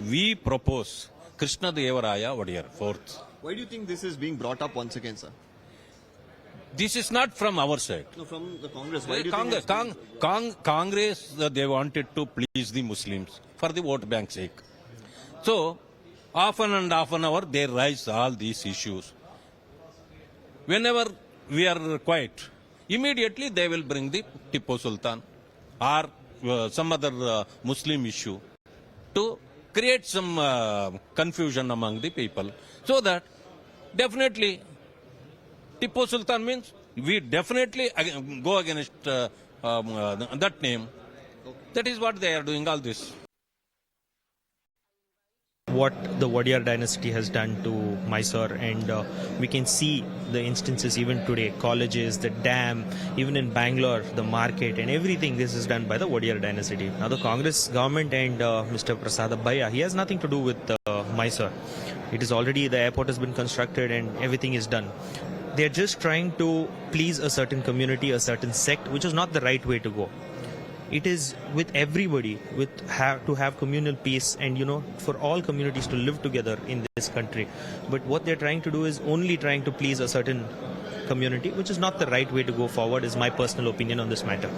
We propose Krishna Devaraya Vadiyar, fourth. Why do you think this is being brought up once again, sir? This is not from our side. No, from the Congress. Why do you Congress, think Congress they wanted to please the Muslims for the vote bank sake. So, often and often hour they raise all these issues. Whenever we are quiet, immediately they will bring the Tipu Sultan or some other Muslim issue to create some confusion among the people. So that definitely Tipu Sultan means we definitely go against that name. That is what they are doing all this. What the Wadiyar dynasty has done to Mysore, and we can see the instances even today, colleges, the dam, even in Bangalore, the market and everything. This is done by the Wadiyar dynasty. Now the Congress government and Mr. Prasad Abbayya, he has nothing to do with Mysore. It is already, the airport has been constructed and everything is done. They're just trying to please a certain community, a certain sect, which is not the right way to go. It is with everybody, to have communal peace and, for all communities to live together in this country. But what they're trying to do is only trying to please a certain community, which is not the right way to go forward, is my personal opinion on this matter.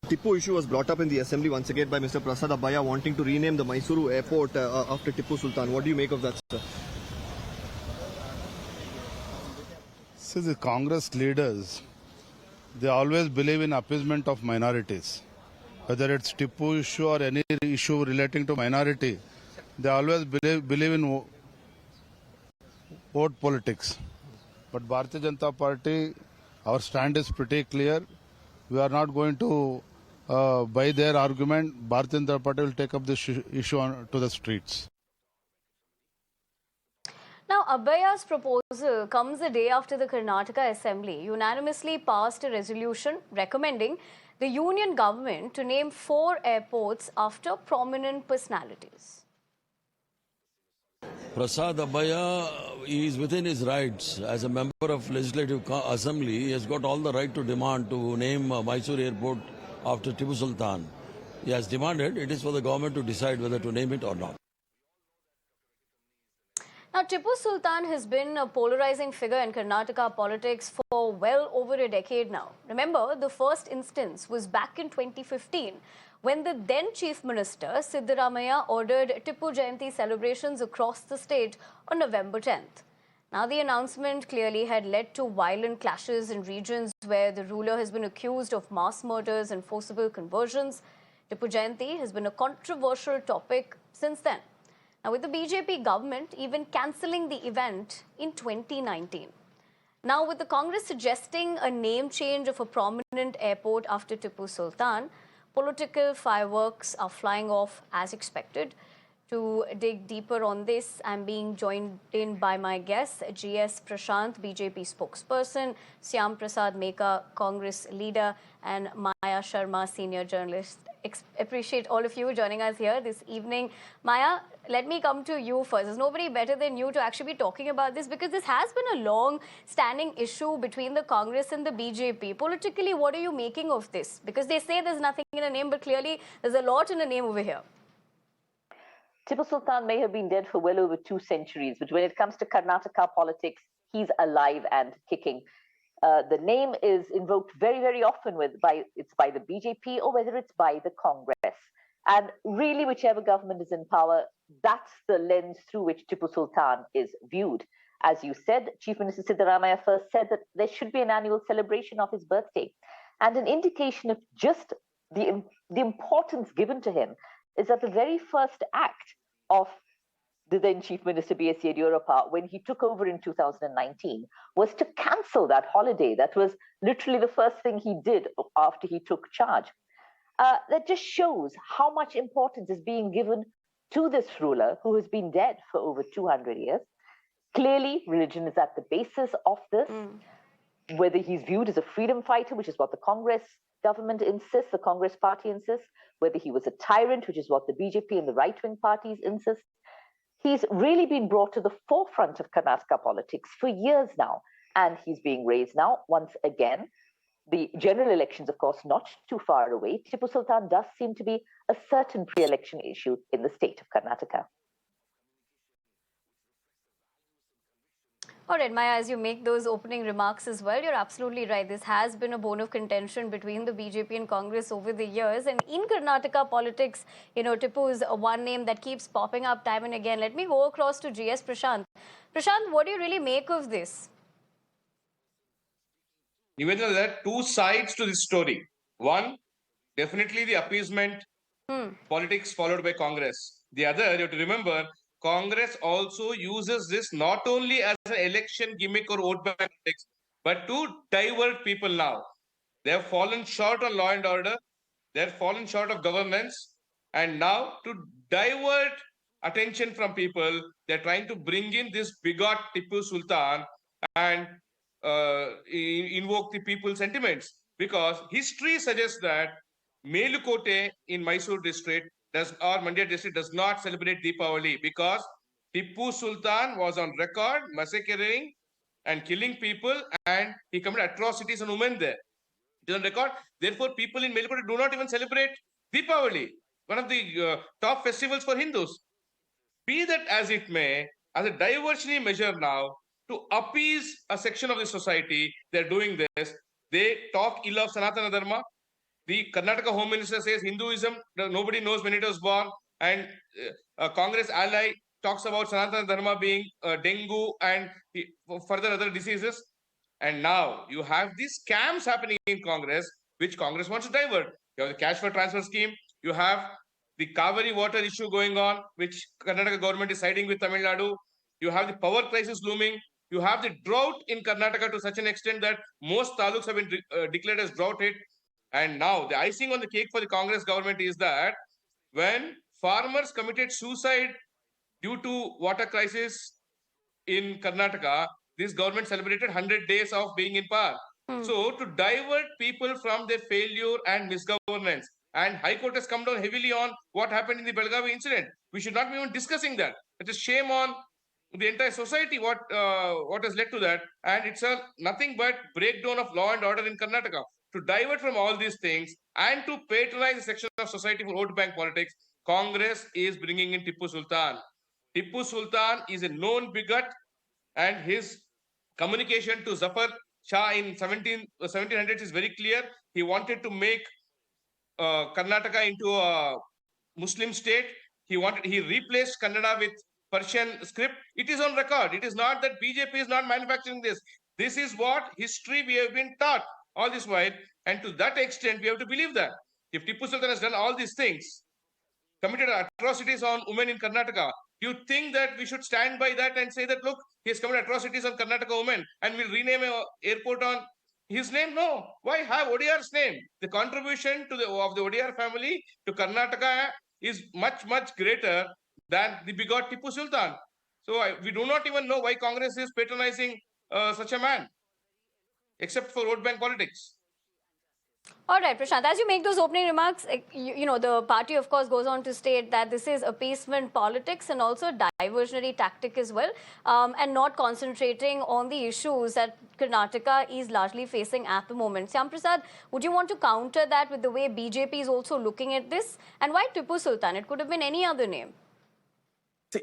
Tipu issue was brought up in the assembly once again by Mr. Prasad Abbayya wanting to rename the Mysuru airport after Tipu Sultan. What do you make of that, sir? See, the Congress leaders, they always believe in appeasement of minorities. Whether it's Tipu issue or any issue relating to minority, they always believe in vote politics. But Bharatiya Janata Party, our stand is pretty clear. We are not going to buy their argument. Bharatiya Janata Party will take up this issue to the streets. Now, Abbayya's proposal comes a day after the Karnataka Assembly unanimously passed a resolution recommending the union government to name 4 airports after prominent personalities. Prasad Abbayya is within his rights. As a member of Legislative Assembly, he has got all the right to demand to name Mysuru Airport after Tipu Sultan. He has demanded. It is for the government to decide whether to name it or not. Now, Tipu Sultan has been a polarizing figure in Karnataka politics for well over a decade now. Remember, the first instance was back in 2015 when the then Chief Minister, Siddaramaiah, ordered Tipu Jayanti celebrations across the state on November 10th. Now, the announcement clearly had led to violent clashes in regions where the ruler has been accused of mass murders and forcible conversions. Tipu Jayanti has been a controversial topic since then. Now, with the BJP government even cancelling the event in 2019. Now, with the Congress suggesting a name change of a prominent airport after Tipu Sultan, political fireworks are flying off as expected. To dig deeper on this, I'm being joined in by my guests, GS Prashant, BJP spokesperson, Syam Prasad Meka, Congress leader, and Maya Sharma, senior journalist. Appreciate all of you joining us here this evening. Maya, let me come to you first. There's nobody better than you to actually be talking about this, because this has been a long-standing issue between the Congress and the BJP. Politically, what are you making of this? Because they say there's nothing in a name, but clearly there's a lot in a name over here. Tipu Sultan may have been dead for well over 2 centuries, but when it comes to Karnataka politics, he's alive and kicking. The name is invoked very, very often, it's by the BJP or whether it's by the Congress. And really, whichever government is in power, that's the lens through which Tipu Sultan is viewed. As you said, Chief Minister Siddaramaiah first said that there should be an annual celebration of his birthday. And an indication of just the importance given to him is that the very first act of the then Chief Minister B.S. Yediyurappa, when he took over in 2019, was to cancel that holiday. That was literally the first thing he did after he took charge. That just shows how much importance is being given to this ruler who has been dead for over 200 years. Clearly, religion is at the basis of this. Whether he's viewed as a freedom fighter, which is what the Congress government insists, the Congress party insists, whether he was a tyrant, which is what the BJP and the right-wing parties insist, he's really been brought to the forefront of Karnataka politics for years now. And he's being raised now, once again, the general elections, of course, not too far away, Tipu Sultan does seem to be a certain pre-election issue in the state of Karnataka. All right, Maya, as you make those opening remarks as well, you're absolutely right. This has been a bone of contention between the BJP and Congress over the years. And in Karnataka politics, Tipu is one name that keeps popping up time and again. Let me go across to GS Prashant. Prashant, what do you really make of this? Nivedana, there are two sides to this story. One, definitely the appeasement politics followed by Congress. The other, you have to remember, Congress also uses this not only as an election gimmick or vote bank politics, but to divert people now. They have fallen short on law and order. They have fallen short of governments. And now to divert attention from people, they're trying to bring in this bigot Tipu Sultan and invoke the people's sentiments. Because history suggests that Melukote in Mysuru district or Mandya district does not celebrate Deepavali because Tipu Sultan was on record massacring and killing people, and he committed atrocities on women there. It is on record. Therefore, people in Melukote do not even celebrate Deepavali, one of the top festivals for Hindus. Be that as it may, as a diversionary measure now, to appease a section of the society, they're doing this. They talk ill of Sanatana Dharma. The Karnataka Home Minister says Hinduism, nobody knows when it was born, and a Congress ally talks about Sanatana Dharma being dengue and further other diseases. And now you have these scams happening in Congress, which Congress wants to divert. You have the cash for transfer scheme. You have the Kaveri water issue going on, which Karnataka government is siding with Tamil Nadu. You have the power crisis looming. You have the drought in Karnataka to such an extent that most taluks have been declared as drought hit. And now the icing on the cake for the Congress government is that when farmers committed suicide due to water crisis in Karnataka, this government celebrated 100 days of being in power. So to divert people from their failure and misgovernance, and High Court has come down heavily on what happened in the Belgavi incident. We should not be even discussing that. It is shame on the entire society what has led to that, and it's nothing but breakdown of law and order in Karnataka. To divert from all these things and to patronize a section of society for vote bank politics, Congress is bringing in Tipu Sultan. Tipu Sultan is a known bigot, and his communication to Zafar Shah in 1700s is very clear. He wanted to make Karnataka into a Muslim state. He replaced Kannada with Persian script. It is on record. It is not that BJP is not manufacturing this. This is what history we have been taught all this while, and to that extent we have to believe that if Tipu Sultan has done all these things, committed atrocities on women in Karnataka, do you think that we should stand by that and say that, look, he has committed atrocities on Karnataka women and we'll rename an airport on his name? No. Why have ODR's name? The contribution of the ODR family to Karnataka is much, much greater than the bigot Tipu Sultan. So we do not even know why Congress is patronizing such a man, except for vote bank politics. All right, Prashant, as you make those opening remarks, the party, of course, goes on to state that this is appeasement politics and also a diversionary tactic as well, and not concentrating on the issues that Karnataka is largely facing at the moment. Syam Prasad, would you want to counter that with the way BJP is also looking at this? And why Tipu Sultan? It could have been any other name. See,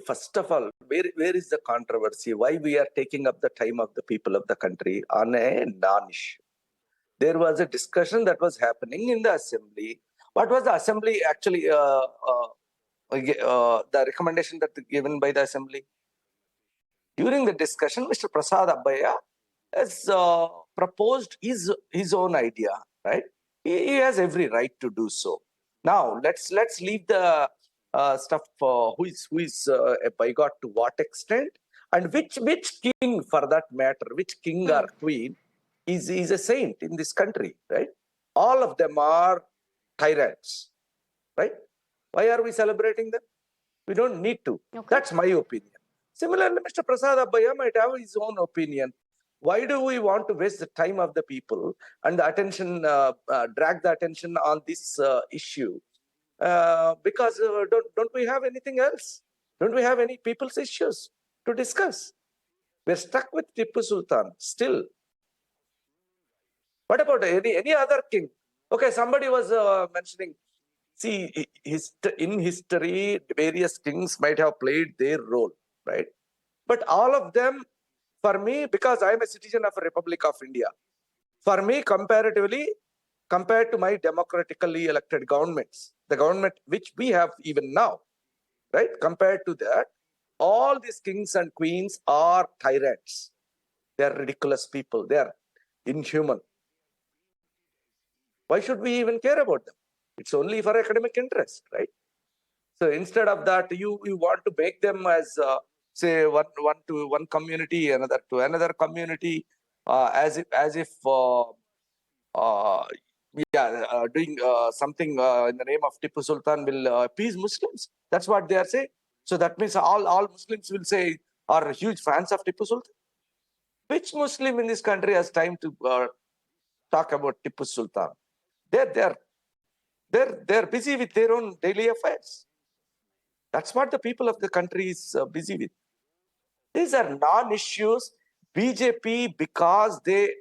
first of all, where is the controversy? Why we are taking up the time of the people of the country on a non-issue? There was a discussion that was happening in the assembly. What was the assembly actually, the recommendation that given by the assembly? During the discussion, Mr. Prasad Abbayya has proposed his own idea, right? He has every right to do so. Now, let's leave the stuff who is a bigot to what extent, and which king for that matter, which king or queen is a saint in this country, right? All of them are tyrants, right? Why are we celebrating them? We don't need to. Okay. That's my opinion. Similarly, Mr. Prasad Abbayya might have his own opinion. Why do we want to waste the time of the people and the attention, drag the attention on this issue? Because don't we have anything else? Don't we have any people's issues to discuss? We're stuck with Tipu Sultan still. What about any other king? Okay, somebody was mentioning, see, in history, various kings might have played their role, right? But all of them, for me, because I am a citizen of the Republic of India, for me, comparatively, compared to my democratically elected governments, the government which we have even now, right? Compared to that, all these kings and queens are tyrants. They are ridiculous people. They are inhuman. Why should we even care about them? It's only for academic interest, right? So instead of that, you want to make them as, say, one to one community, another to another community, as if doing something in the name of Tipu Sultan will appease Muslims. That's what they are saying. So that means all Muslims will say are huge fans of Tipu Sultan. Which Muslim in this country has time to talk about Tipu Sultan? They're busy with their own daily affairs. That's what the people of the country is busy with. These are non-issues. BJP, because they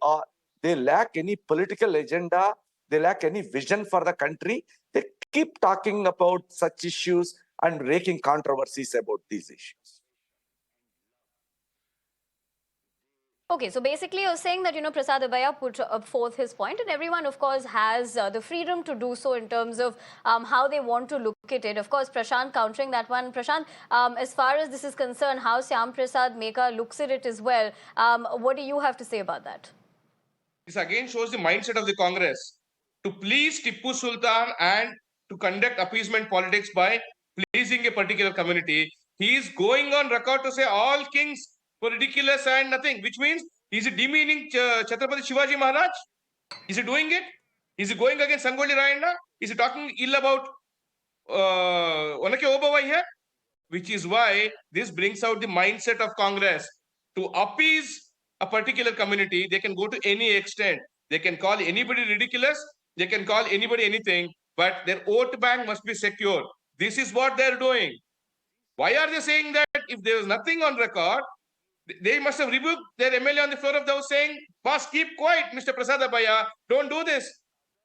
lack any political agenda, they lack any vision for the country, they keep talking about such issues and raking controversies about these issues. Okay, so basically you're saying that, Prasad Abbayya put forth his point, and everyone, of course, has the freedom to do so in terms of how they want to look at it. Of course, Prashant countering that one. Prashant, as far as this is concerned, how Syam Prasad Meka looks at it as well, what do you have to say about that? This again shows the mindset of the Congress to please Tipu Sultan and to conduct appeasement politics by pleasing a particular community. He is going on record to say all kings were ridiculous and nothing, which means is he demeaning Chhatrapati Shivaji Maharaj? Is he doing it? Is he going against Sangoli Rayana? Is he talking ill about Onake Obawai here? Which is why this brings out the mindset of Congress to appease a particular community. They can go to any extent. They can call anybody ridiculous. They can call anybody anything, but their vote bank must be secure. This is what they're doing. Why are they saying that if there is nothing on record? They must have rebuked their MLA on the floor of the house saying, boss, keep quiet, Mr. Prasad Abbayya, don't do this.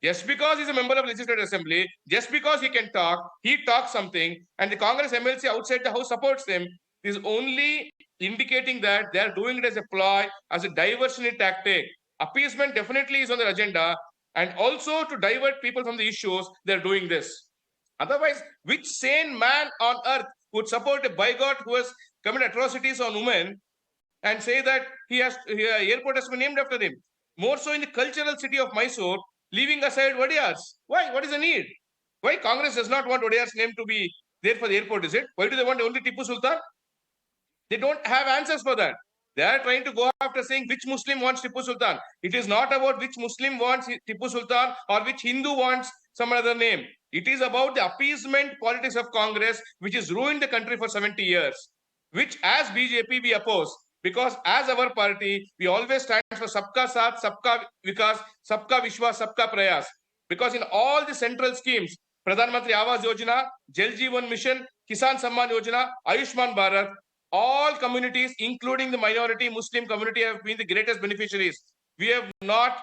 Just because he's a member of Legislative Assembly, just because he can talk, he talks something, and the Congress MLC outside the house supports him, is only indicating that they are doing it as a ploy, as a diversionary tactic. Appeasement definitely is on their agenda, and also to divert people from the issues, they're doing this. Otherwise, which sane man on earth would support a bigot who has committed atrocities on women and say that airport has been named after him? More so in the cultural city of Mysore, leaving aside Wadiyars. Why? What is the need? Why Congress does not want Wadiyar's name to be there for the airport, is it? Why do they want only Tipu Sultan? They don't have answers for that. They are trying to go after saying which Muslim wants Tipu Sultan. It is not about which Muslim wants Tipu Sultan or which Hindu wants some other name. It is about the appeasement politics of Congress, which has ruined the country for 70 years, which as BJP we oppose. Because as our party, we always stand for Sabka Saath, Sabka Vikas, Sabka Vishwas, Sabka Prayas. Because in all the central schemes, Pradhan Mantri Awas Yojana, Jal Jeevan Mission, Kisan Samman Yojana, Ayushman Bharat, all communities, including the minority Muslim community, have been the greatest beneficiaries. We have not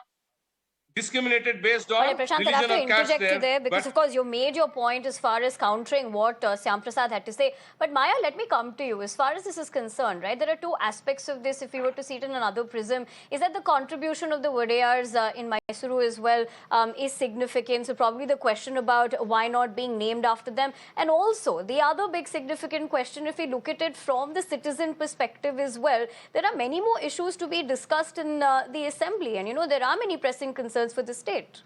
discriminated based on Prashant, I have religion to or caste interject you there because, of course, you made your point as far as countering what Syam Prasad had to say. But Maya, let me come to you. As far as this is concerned, right, there are two aspects of this. If we were to see it in another prism, is that the contribution of the Wadiyars in Mysuru as well is significant. So probably the question about why not being named after them. And also, the other big significant question, if we look at it from the citizen perspective as well, there are many more issues to be discussed in the assembly. And, there are many pressing concerns for the state.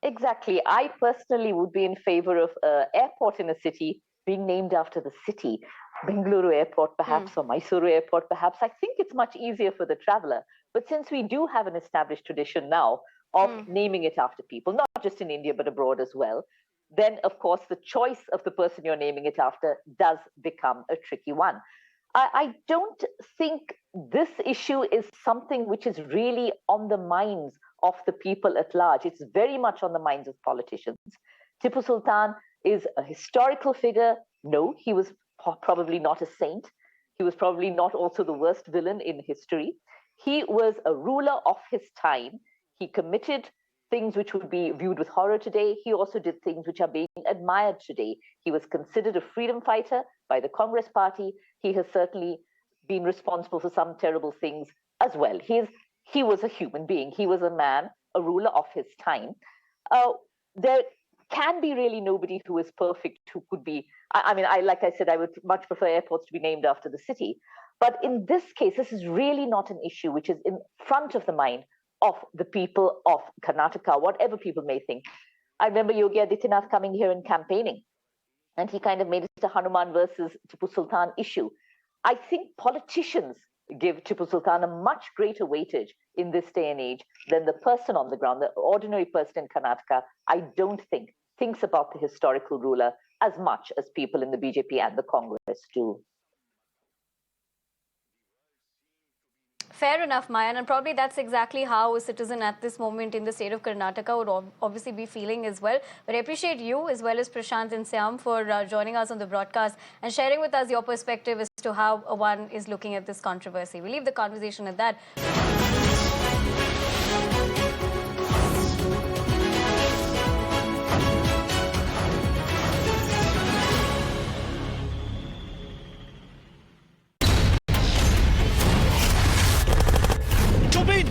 Exactly. I personally would be in favor of an airport in a city being named after the city. Bengaluru Airport, perhaps, or Mysuru Airport, perhaps. I think it's much easier for the traveler. But since we do have an established tradition now of naming it after people, not just in India, but abroad as well, then, of course, the choice of the person you're naming it after does become a tricky one. I don't think this issue is something which is really on the minds of the people at large. It's very much on the minds of politicians. Tipu Sultan is a historical figure. No, he was probably not a saint. He was probably not also the worst villain in history. He was a ruler of his time. He committed things which would be viewed with horror today. He also did things which are being admired today. He was considered a freedom fighter by the Congress party. He has certainly been responsible for some terrible things as well. He was a human being. He was a man, a ruler of his time. There can be really nobody who is perfect, who could be. Like I said, I would much prefer airports to be named after the city. But in this case, this is really not an issue which is in front of the mind of the people of Karnataka, whatever people may think. I remember Yogi Adityanath coming here and campaigning, and he kind of made it a Hanuman versus Tipu Sultan issue. I think politicians give Tipu Sultan a much greater weightage in this day and age than the person on the ground, the ordinary person in Karnataka. I don't think thinks about the historical ruler as much as people in the BJP and the Congress do. Fair enough, Mayan, and probably that's exactly how a citizen at this moment in the state of Karnataka would obviously be feeling as well. But I appreciate you as well as Prashant and Syam for joining us on the broadcast and sharing with us your perspective as to how one is looking at this controversy. We'll leave the conversation at that.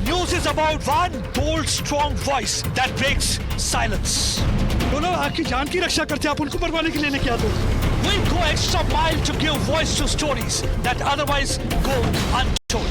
News is about one bold, strong voice that breaks silence. बोलो आपकी जान की रक्षा करते हैं, आप उनको मरवाने के लिए लेके आते हो। We'll go extra mile to give voice to stories that otherwise go untold.